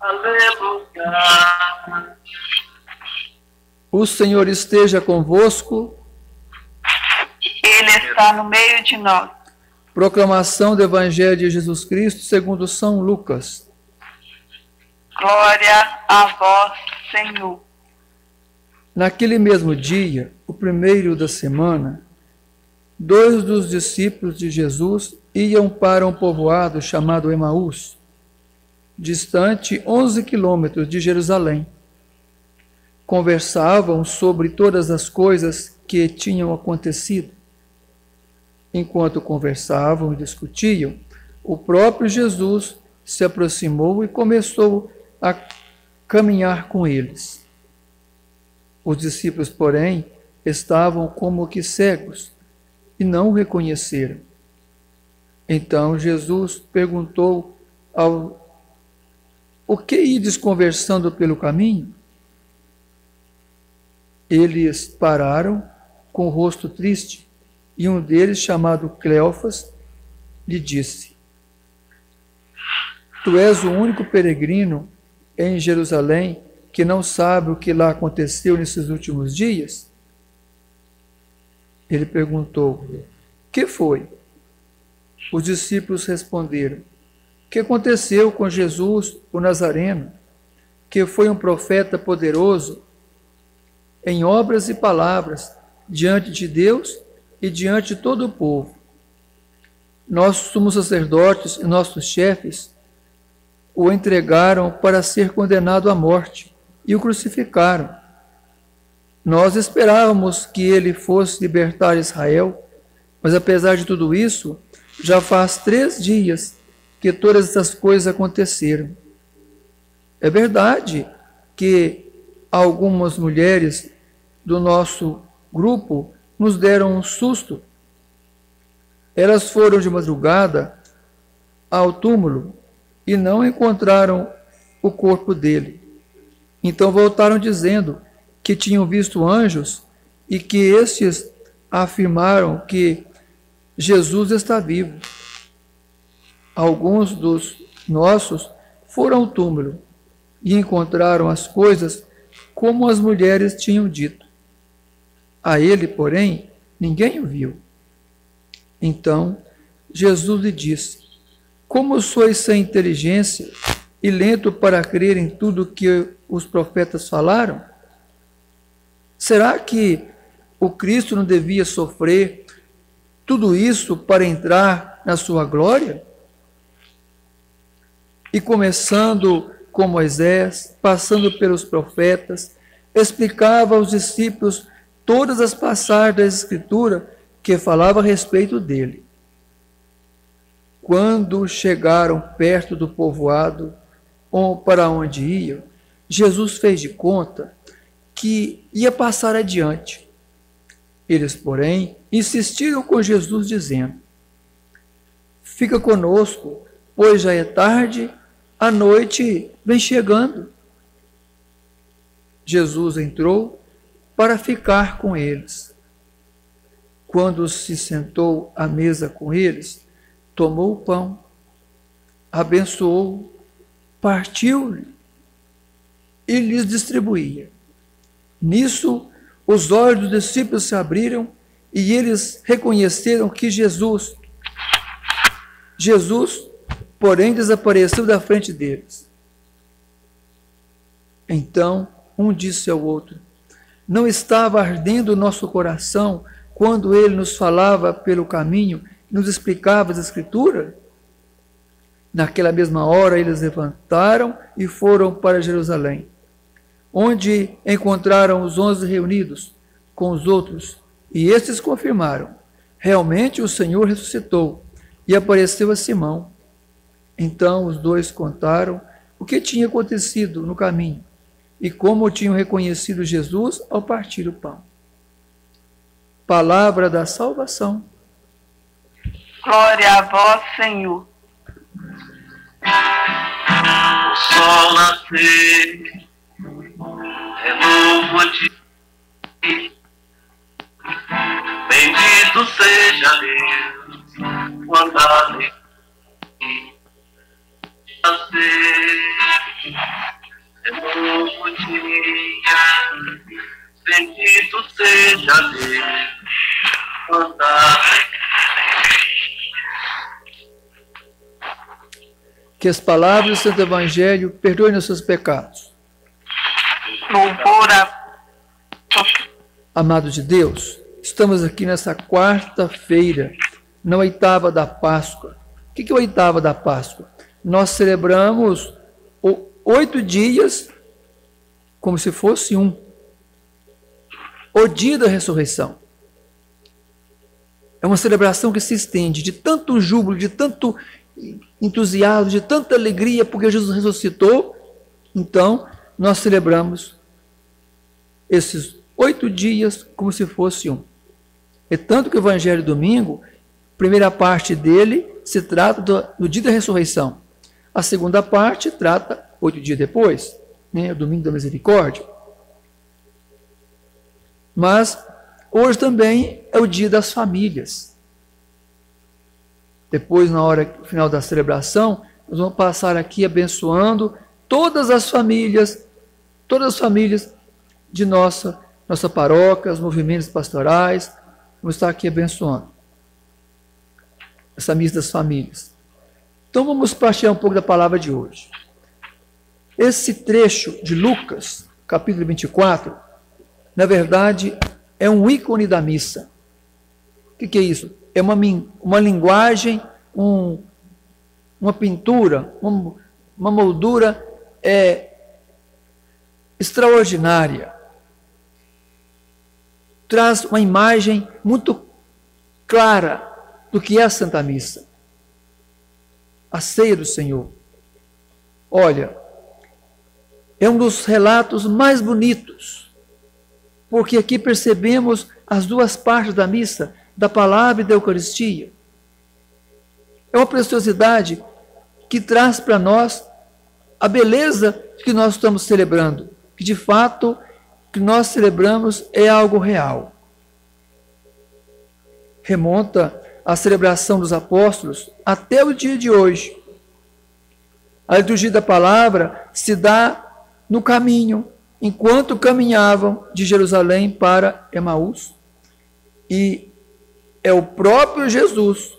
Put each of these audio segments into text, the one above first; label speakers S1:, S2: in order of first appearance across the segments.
S1: aleluia.
S2: O Senhor esteja convosco.
S3: Ele está no meio de nós.
S2: Proclamação do Evangelho de Jesus Cristo segundo São Lucas.
S3: Glória a vós, Senhor.
S2: Naquele mesmo dia, o primeiro da semana, 2 dos discípulos de Jesus iam para um povoado chamado Emaús, distante 11 quilômetros de Jerusalém. Conversavam sobre todas as coisas que tinham acontecido. Enquanto conversavam e discutiam, o próprio Jesus se aproximou e começou a caminhar com eles. Os discípulos, porém, estavam como que cegos e não o reconheceram. Então Jesus perguntou o que ides conversando pelo caminho? Eles pararam com o rosto triste e um deles, chamado Cleofas, lhe disse: Tu és o único peregrino em Jerusalém que não sabe o que lá aconteceu nesses últimos dias? Ele perguntou: Que foi? Os discípulos responderam: Que aconteceu com Jesus, o Nazareno, que foi um profeta poderoso em obras e palavras diante de Deus e diante de todo o povo. Nossos sumos sacerdotes e nossos chefes o entregaram para ser condenado à morte e o crucificaram. Nós esperávamos que ele fosse libertar Israel, mas apesar de tudo isso, já faz 3 dias que todas essas coisas aconteceram. É verdade que algumas mulheres do nosso grupo nos deram um susto. Elas foram de madrugada ao túmulo e não encontraram o corpo dele. Então voltaram dizendo que tinham visto anjos e que estes afirmaram que Jesus está vivo. Alguns dos nossos foram ao túmulo e encontraram as coisas como as mulheres tinham dito. A ele, porém, ninguém o viu. Então Jesus lhe disse: Como sois sem inteligência e lento para crer em tudo que os profetas falaram? Será que o Cristo não devia sofrer tudo isso para entrar na sua glória? E começando com Moisés, passando pelos profetas, explicava aos discípulos todas as passagens da Escritura que falavam a respeito dele. Quando chegaram perto do povoado para onde iam, Jesus fez de conta que ia passar adiante. Eles, porém, insistiram com Jesus, dizendo: Fica conosco, pois já é tarde, a noite vem chegando. Jesus entrou para ficar com eles. Quando se sentou à mesa com eles, tomou o pão, abençoou, partiu e lhes distribuía. Nisso, os olhos dos discípulos se abriram e eles reconheceram que Jesus, porém, desapareceu da frente deles. Então, um disse ao outro: Não estava ardendo o nosso coração quando ele nos falava pelo caminho e nos explicava as Escrituras? Naquela mesma hora, eles levantaram e foram para Jerusalém, onde encontraram os 11 reunidos com os outros, e estes confirmaram: Realmente o Senhor ressuscitou e apareceu a Simão. Então os 2 contaram o que tinha acontecido no caminho e como tinham reconhecido Jesus ao partir o pão. Palavra da salvação.
S3: Glória a vós, Senhor.
S1: O sol nascer, é novo dia. Bendito seja Deus, quando a alegria nascer. ter. É novo dia, bendito seja Deus, mandar.
S2: Que as palavras do Santo Evangelho perdoem os seus pecados.
S3: Louvor a
S2: Amado de Deus, estamos aqui nessa quarta-feira, na oitava da Páscoa. O que é a oitava da Páscoa? Nós celebramos 8 dias como se fosse um. O dia da ressurreição. É uma celebração que se estende de tanto júbilo, de tanto entusiasmo, de tanta alegria, porque Jesus ressuscitou. Então, nós celebramos esses 8 dias como se fosse um. É tanto que o Evangelho domingo, a primeira parte dele se trata do dia da ressurreição. A segunda parte trata 8 dias depois, né, o domingo da misericórdia. Mas hoje também é o dia das famílias. Depois, na hora final da celebração, nós vamos passar aqui abençoando todas as famílias de nossa paróquia, os movimentos pastorais. Vamos estar aqui abençoando essa missa das famílias. Então vamos partilhar um pouco da palavra de hoje. Esse trecho de Lucas, capítulo 24, na verdade, é um ícone da missa. O que é isso? É uma linguagem, uma pintura, uma moldura extraordinária. Traz uma imagem muito clara do que é a Santa Missa. A ceia do Senhor. Olha, é um dos relatos mais bonitos, porque aqui percebemos as duas partes da missa, da palavra e da Eucaristia. É uma preciosidade que traz para nós a beleza que nós estamos celebrando, que de fato o que nós celebramos é algo real. Remonta a celebração dos apóstolos até o dia de hoje. A liturgia da palavra se dá no caminho, enquanto caminhavam de Jerusalém para Emaús. E é o próprio Jesus,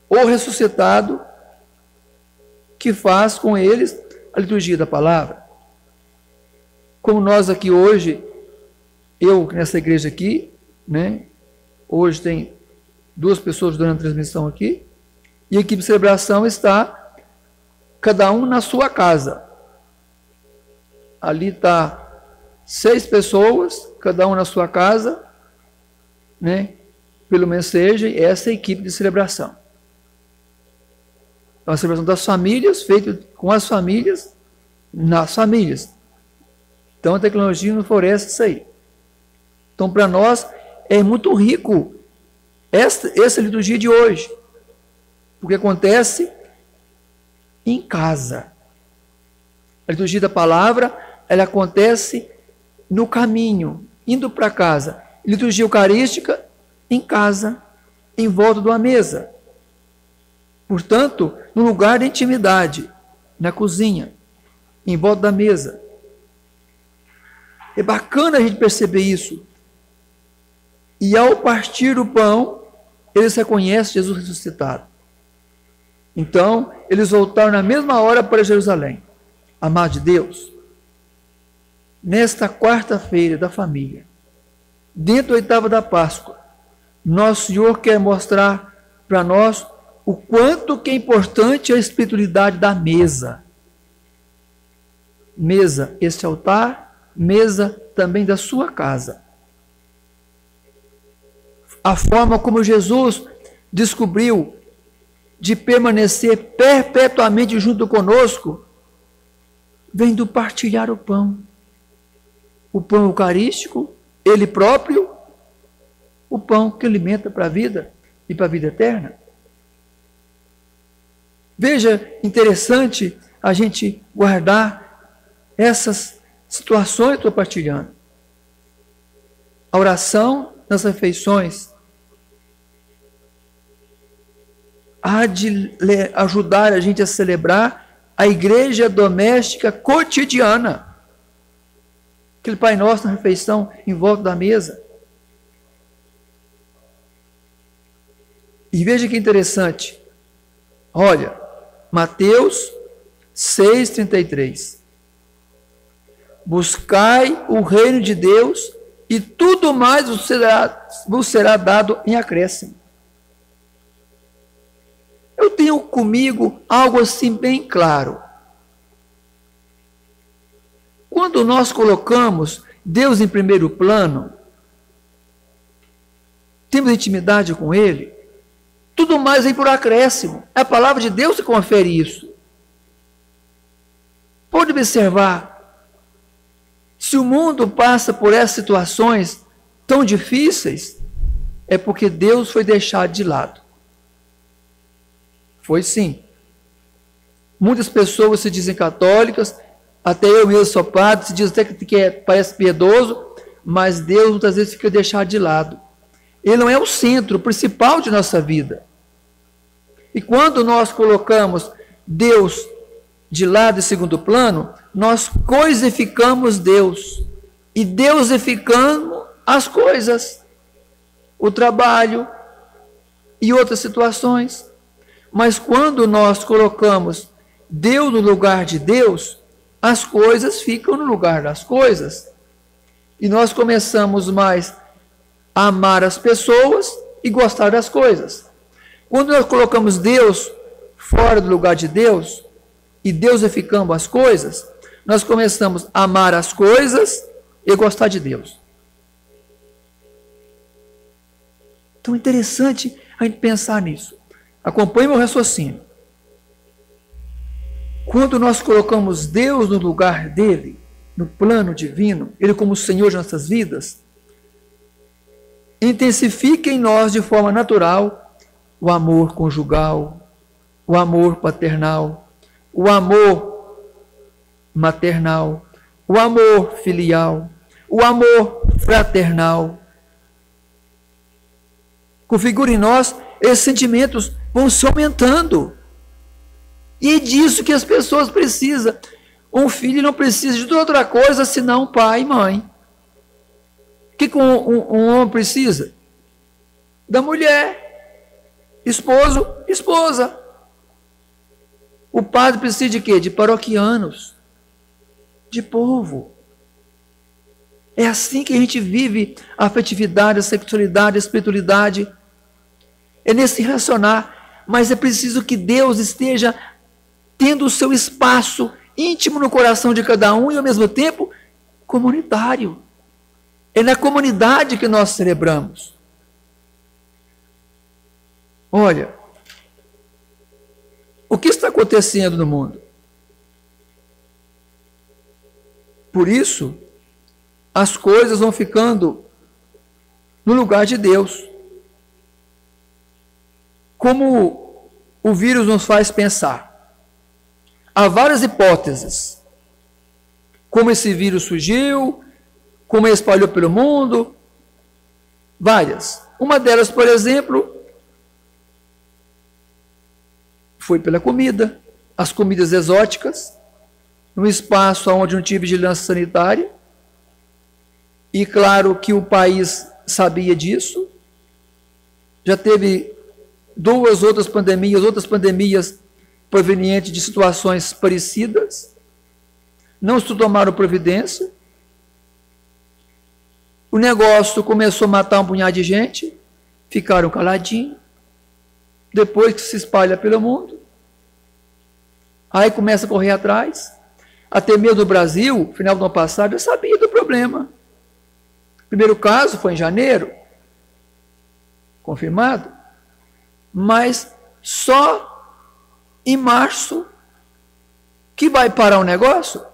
S2: o ressuscitado, que faz com eles a liturgia da palavra. Como nós aqui hoje, eu nessa igreja aqui, né, hoje tem 2 pessoas durante a transmissão aqui, e a equipe de celebração está cada um na sua casa. Ali está 6 pessoas, cada um na sua casa, né? Pelo menos seja essa equipe de celebração. É uma celebração das famílias, feita com as famílias, nas famílias. Então a tecnologia não favorece isso aí. Então para nós é muito rico essa liturgia de hoje, porque acontece em casa. A liturgia da palavra, ela acontece no caminho, indo para casa. Liturgia eucarística, em casa, em volta de uma mesa. Portanto, no lugar de intimidade, na cozinha, em volta da mesa. É bacana a gente perceber isso. E ao partir o pão, eles reconhecem Jesus ressuscitado. Então, eles voltaram na mesma hora para Jerusalém. Amado de Deus, nesta quarta-feira da família, dentro da oitava da Páscoa, nosso Senhor quer mostrar para nós o quanto que é importante a espiritualidade da mesa. Mesa, este altar, mesa também da sua casa. A forma como Jesus descobriu de permanecer perpetuamente junto conosco vem do partilhar o pão. O pão eucarístico, ele próprio, o pão que alimenta para a vida e para a vida eterna. Veja, interessante a gente guardar essas situações que estou partilhando. A oração nas refeições há de ajudar a gente a celebrar a igreja doméstica cotidiana. Aquele Pai Nosso na refeição em volta da mesa. E veja que interessante. Olha, Mateus 6,33. Buscai o reino de Deus e tudo mais vos será dado em acréscimo. Eu tenho comigo algo assim bem claro. Quando nós colocamos Deus em primeiro plano, temos intimidade com Ele, tudo mais vem por acréscimo. É a palavra de Deus que confere isso. Pode observar, se o mundo passa por essas situações tão difíceis, é porque Deus foi deixado de lado. Foi sim. Muitas pessoas se dizem católicas, até eu mesmo sou padre, se diz até que parece piedoso, mas Deus muitas vezes fica deixado de lado. Ele não é o centro principal de nossa vida. E quando nós colocamos Deus de lado em segundo plano, nós coisificamos Deus. E deusificamos as coisas, o trabalho e outras situações. Mas quando nós colocamos Deus no lugar de Deus, as coisas ficam no lugar das coisas. E nós começamos mais a amar as pessoas e gostar das coisas. Quando nós colocamos Deus fora do lugar de Deus e deusificamos as coisas, nós começamos a amar as coisas e gostar de Deus. Então é interessante a gente pensar nisso. Acompanhe meu raciocínio. Quando nós colocamos Deus no lugar dele, no plano divino, ele como Senhor de nossas vidas, intensifica em nós de forma natural o amor conjugal, o amor paternal, o amor maternal, o amor filial, o amor fraternal. Configura em nós, esses sentimentos vão se aumentando. E é disso que as pessoas precisam. Um filho não precisa de outra coisa senão pai e mãe. O que um homem precisa? Da mulher. Esposo, esposa. O padre precisa de quê? De paroquianos. De povo. É assim que a gente vive a afetividade, a sexualidade, a espiritualidade. É nesse racionar. Mas é preciso que Deus esteja tendo o seu espaço íntimo no coração de cada um e, ao mesmo tempo, comunitário. É na comunidade que nós celebramos. Olha, o que está acontecendo no mundo? Por isso, as coisas vão ficando no lugar de Deus. Como o vírus nos faz pensar? Há várias hipóteses. Como esse vírus surgiu, como ele espalhou pelo mundo, várias. Uma delas, por exemplo, foi pela comida, as comidas exóticas, num espaço onde não tinha vigilância sanitária, e claro que o país sabia disso. Já teve outras pandemias provenientes de situações parecidas, não se tomaram providência, o negócio começou a matar um punhado de gente, ficaram caladinhos, depois que se espalha pelo mundo, aí começa a correr atrás, até mesmo no Brasil, final do ano passado, eu sabia do problema. O primeiro caso foi em janeiro, confirmado, mas só em março que vai parar o negócio.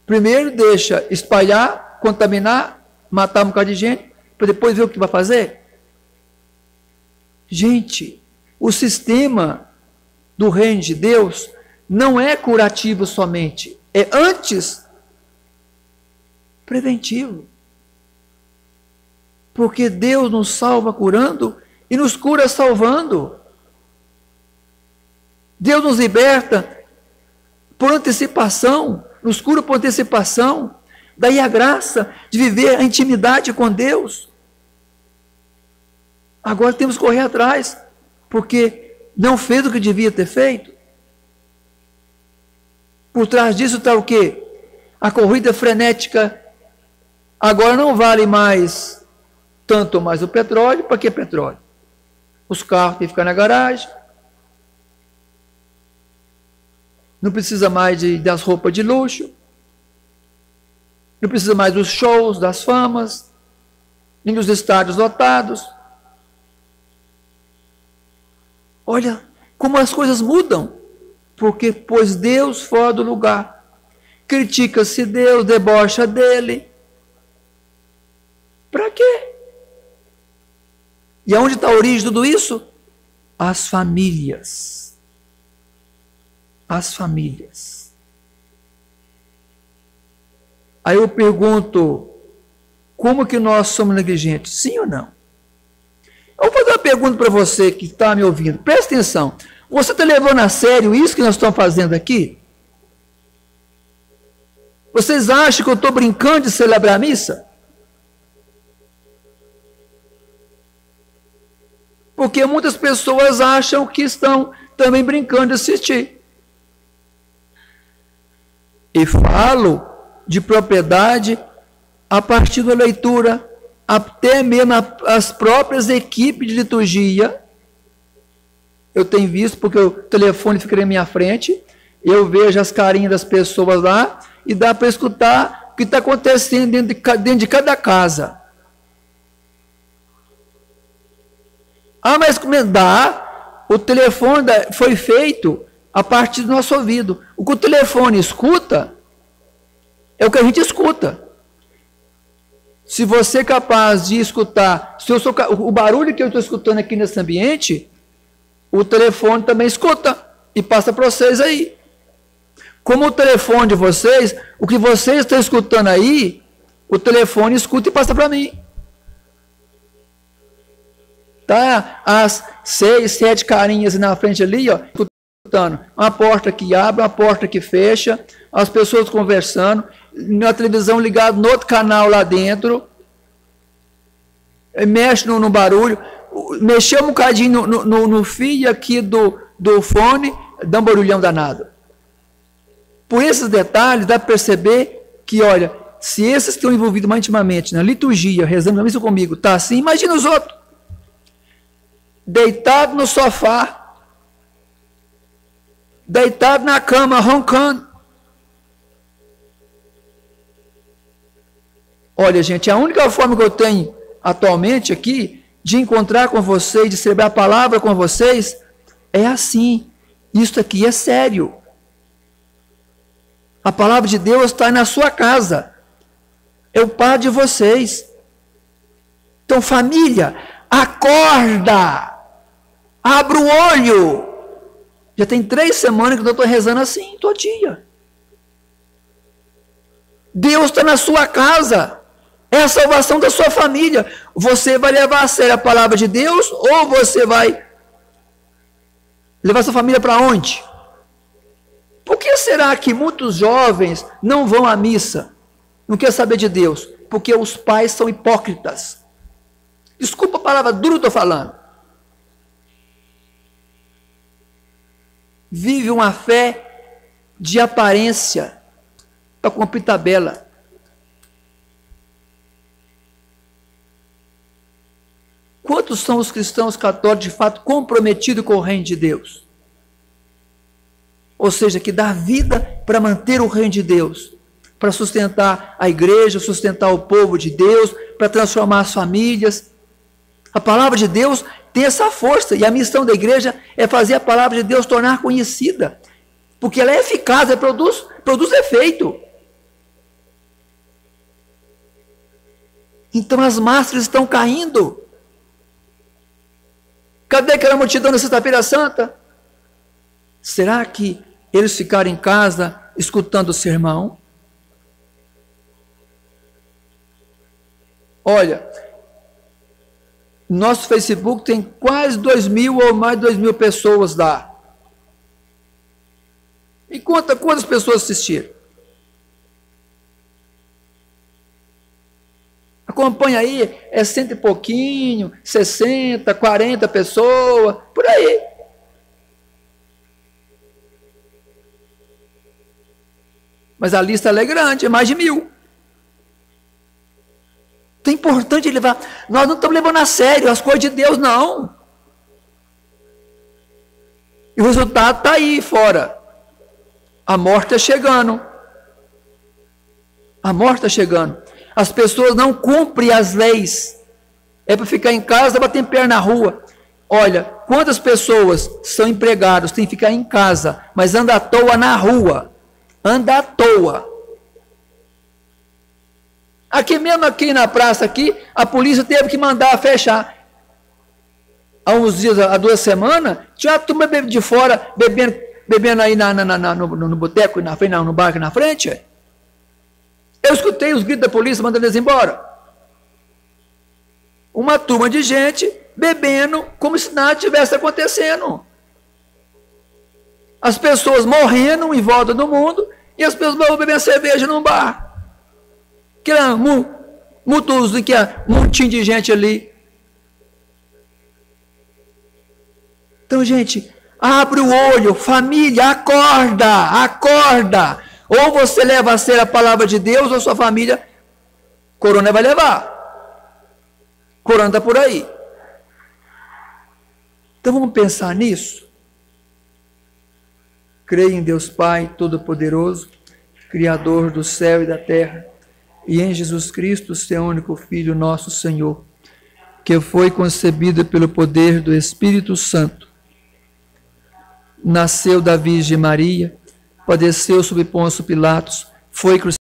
S2: Primeiro deixa espalhar, contaminar, matar um bocado de gente, para depois ver o que vai fazer. Gente, o sistema do reino de Deus não é curativo somente, é antes preventivo. Porque Deus nos salva curando e nos cura salvando. Deus nos liberta por antecipação, nos cura por antecipação. Daí a graça de viver a intimidade com Deus. Agora temos que correr atrás, porque não fez o que devia ter feito. Por trás disso está o quê? A corrida frenética. Agora não vale mais tanto mais o petróleo. Para que petróleo? Os carros têm que ficar na garagem. Não precisa mais das roupas de luxo. Não precisa mais dos shows, das famas, nem dos estádios lotados. Olha como as coisas mudam. Porque pôs Deus fora do lugar. Critica-se Deus, debocha dele. Para quê? E aonde está a origem de tudo isso? As famílias. As famílias. Aí eu pergunto, como que nós somos negligentes? Sim ou não? Eu vou fazer uma pergunta para você que está me ouvindo. Presta atenção. Você está levando a sério isso que nós estamos fazendo aqui? Vocês acham que eu estou brincando de celebrar a missa? Porque muitas pessoas acham que estão também brincando de assistir. E falo de propriedade a partir da leitura, até mesmo as próprias equipes de liturgia. Eu tenho visto, porque o telefone fica na minha frente, eu vejo as carinhas das pessoas lá, e dá para escutar o que está acontecendo dentro de cada casa. Ah, mas como dá? O telefone foi feito a partir do nosso ouvido. O que o telefone escuta é o que a gente escuta. Se você é capaz de escutar, o barulho que eu estou escutando aqui nesse ambiente, o telefone também escuta e passa para vocês aí. Como o telefone de vocês, o que vocês estão escutando aí, o telefone escuta e passa para mim. Tá as 6, 7 carinhas na frente ali, ó, escutando. Uma porta que abre, uma porta que fecha, as pessoas conversando, na televisão ligada no outro canal lá dentro, mexe no barulho, mexeu um bocadinho no fio aqui do fone, dá um barulhão danado. Por esses detalhes, dá para perceber que, olha, se esses que estão envolvidos mais intimamente na liturgia, rezando a missa comigo, tá assim, imagina os outros. Deitado no sofá, deitado na cama, roncando. Olha, gente, a única forma que eu tenho atualmente aqui de encontrar com vocês, de celebrar a palavra com vocês, é assim. Isso aqui é sério. A palavra de Deus está na sua casa. É o Pai de vocês. Então, família, acorda! Abra o olho! Já tem 3 semanas que eu estou rezando assim, todo dia. Deus está na sua casa. É a salvação da sua família. Você vai levar a sério a palavra de Deus ou você vai levar sua família para onde? Por que será que muitos jovens não vão à missa? Não quer saber de Deus? Porque os pais são hipócritas. Desculpa a palavra dura que eu estou falando. Vive uma fé de aparência para cumprir tabela. Quantos são os cristãos católicos de fato comprometidos com o reino de Deus? Ou seja, que dá vida para manter o reino de Deus, para sustentar a igreja, sustentar o povo de Deus, para transformar as famílias. A palavra de Deus tem essa força, e a missão da igreja é fazer a palavra de Deus tornar conhecida, porque ela é eficaz, ela produz efeito. Então as máscaras estão caindo. Cadê aquela multidão na Sexta-feira Santa? Será que eles ficaram em casa escutando o sermão? Olha, nosso Facebook tem quase 2.000 ou mais de 2.000 pessoas lá. E conta quantas pessoas assistiram. Acompanha aí, é 100 e pouquinho, 60, 40 pessoas, por aí. Mas a lista é grande, é mais de 1000. Então é importante levar. Nós não estamos levando a sério as coisas de Deus, não. E o resultado está aí fora. A morte está chegando. A morte está chegando. As pessoas não cumprem as leis. É para ficar em casa, bater pé na rua. Olha, quantas pessoas são empregados, têm que ficar em casa, mas anda à toa na rua. Anda à toa. Aqui mesmo, aqui na praça, aqui, a polícia teve que mandar fechar. Há uns dias, há 2 semanas, tinha uma turma de fora, bebendo aí no boteco, no bar aqui na frente. Eu escutei os gritos da polícia mandando eles embora. Uma turma de gente bebendo como se nada tivesse acontecendo. As pessoas morrendo em volta do mundo e as pessoas vão beber cerveja num bar. Que era mutuzo, que é um montinho de gente ali. Então, gente, abre o olho, família, acorda, acorda. Ou você leva a sério a palavra de Deus, ou sua família, corona vai levar. Corona está por aí. Então vamos pensar nisso. Creio em Deus Pai Todo-Poderoso, Criador do céu e da terra, e em Jesus Cristo, seu único Filho, nosso Senhor, que foi concebido pelo poder do Espírito Santo, nasceu da Virgem Maria, padeceu sob Pôncio Pilatos, foi crucificado,